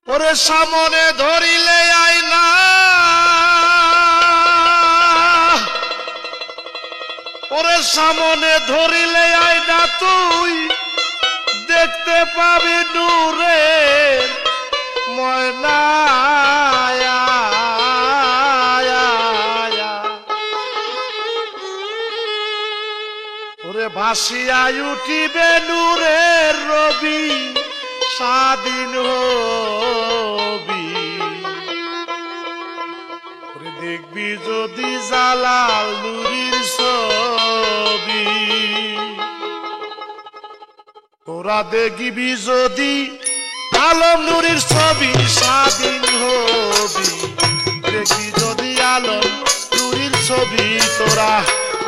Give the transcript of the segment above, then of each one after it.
ওরে সামনে ধরিলে আইনা ওরে সামনে ধরিলে আইনা তুই দেখতে পাবি নূরের ময়না ওরে ভাসিয়া উঠিবে নূরের রবি স্বাধীন হবি দেখবি যদি জালাল নূরির ছবি তোরা দেখবি যদি আলম নূরির ছবি স্বাধীন হবি দেখবি যদি আলম নূরির ছবি তোরা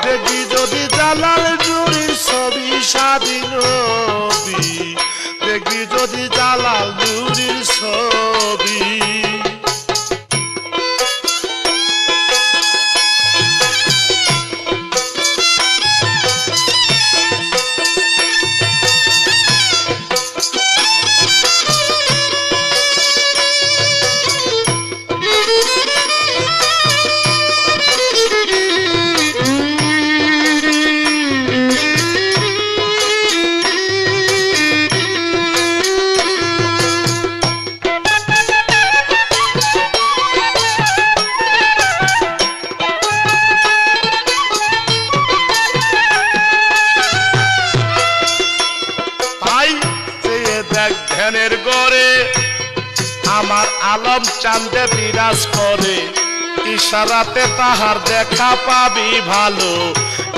দেখবি যদি জালাল নূরির ছবি স্বাধীন হবি দেখবি যদি জালাল নূরির ছবি ধ্যানের গড়ে আমার আলম চাঁদে বিরাজ করে ইশারাতে তাহার দেখা পাবি ভালো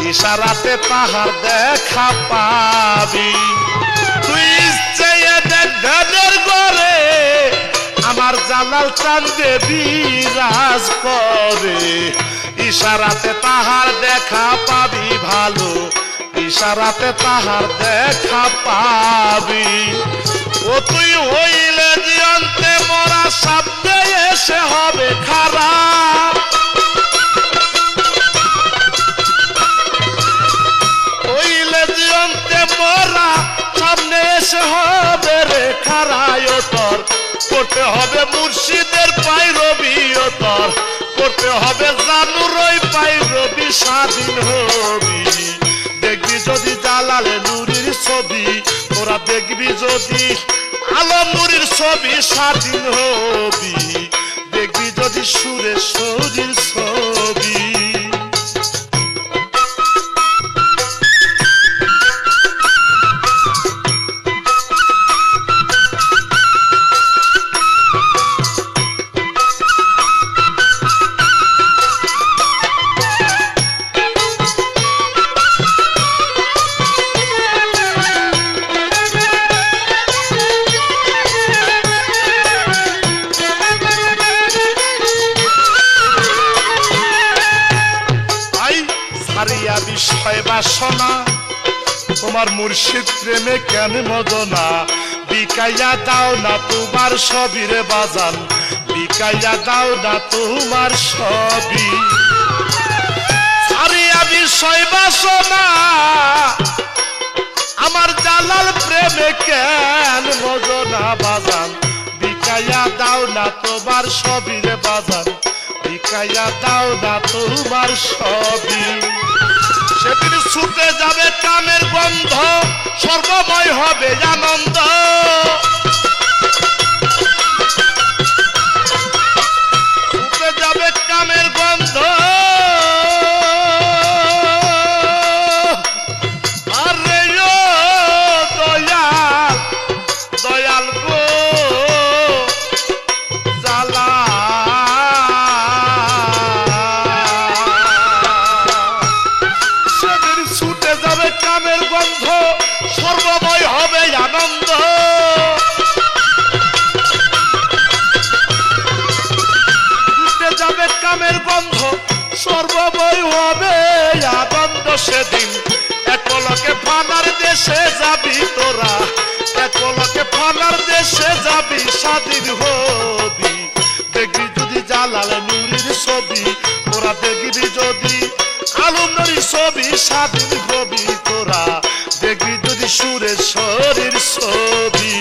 ইশারাতে তাহার দেখা পাবি তুই চেয়ে দেখ ধ্যানের গড়ে আমার জালাল চাঁদে বিরাজ করে ইশারাতে তাহার দেখা পাবি ভালো ইশারাতে তাহার দেখা পাবি ও তুই হইলে জীবন্তে মরা সামনে এসে হবে খারাপ হইলে জীবন্তে মরা সামনে এসে হবে রে খারায় তোর করতে হবে মুর্শিদের পাইরবি ও তোর করতে হবে জানুরই পাইরবি স্বাধীন হবি দেখবি যদি জালালে নূরির ছবি তোরা দেখবি যদি আলম নূরির ছবি স্বাধীন হবি দেখবি যদি সুরেশ্বরীর ছবি বিষয় বাসনা তোমার মুর্শিদ প্রেমে কেন মদনা বিকাইয়া দাও না তোমার সবিরে বাজান বিকাইয়া দাও না তোমার সবই ছাড়িয়া বিষয় বাসনা আমার জালাল প্রেমে কেন মদনা বাজান বিকাইয়া দাও না তোমার সবিরে বাজান বিকাইয়া দাও না তোমার সবই সেদিন ছুটে যাবে কামের গন্ধ সর্বময় হবে আনন্দ ছুটে যাবে কামের গন্ধ আরে ও দয়াল দয়াল গো জালা কামের গন্ধ সর্বময় হবে আনন্দ সর্বময় হবে আনন্দ সেদিন একলকে ফানার দেশে যাবি তোরা একলকে ফানার দেশে যাবি স্বাধীন হবি দেখবি যদি জালাল নুরির ছবি তোরা দেখবি যদি আলম নুরির ছবি স্বাধীন হবি তোরা দেখবি যদি সুরেশ্বরীর ছবি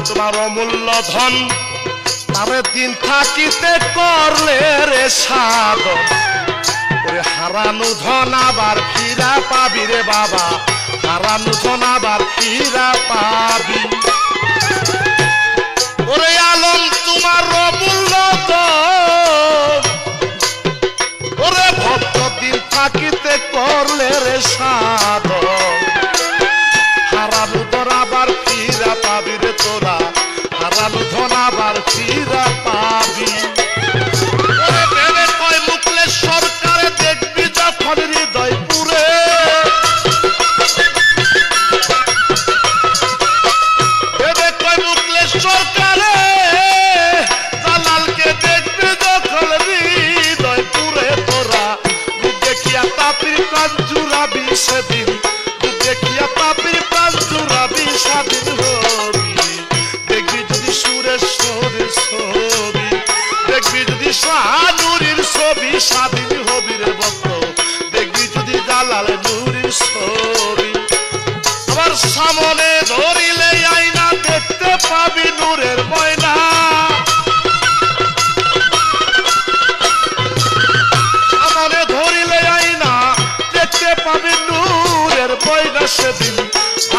তোমার অমূল্য ধন তারে দিন থাকিতে করলে রে সাধন ওরে হারানো ধন আবার ফিরা পাবি রে বাবা হারানো ধন আবার ফিরা পাবি ওরে আলম তোমার অমূল্য ধন ওরে ভক্ত দিন থাকিতে করলে রে সাধন হারানো ধন আবার ফিরা পাবি রে তোরা হারানো ধন আবার ফিরা পাবি ওরে ভেবে কয় মুকলেশ সরকারে দেখবি যখন হৃদয় পুরে ভেবে কয় মুকলেশ সরকারে জালালকে দেখবি যখন হৃদয় পুরে তোরা রূপ দেখিয়া তাপির প্রাণ জুড়াবি সেদিন রূপ দেখিয়া তাপির প্রাণ জুড়াবি স্বাধীন হবি দেখবি যদি সুরেশ্বরের ছবি দেখবি যদি শাহনুরীর ছবি স্বাধীন হবি রে ভক্ত দেখবি যদি জালাল নুরির ছবি আবার সামনে ধরিলে আইনা দেখতে পাবি নূরের ময়না সামনে ধরিলে আইনা দেখতে পাবি নূরের ময়না সেদিন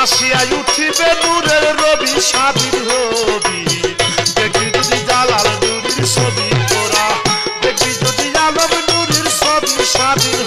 আসিয়া উঠিবে নূরের রবি স্বাধীন হবি দেখবি যদি জালাল নুরির ছবি তোরা দেখবি যদি আলম নুরির ছবি স্বাধীন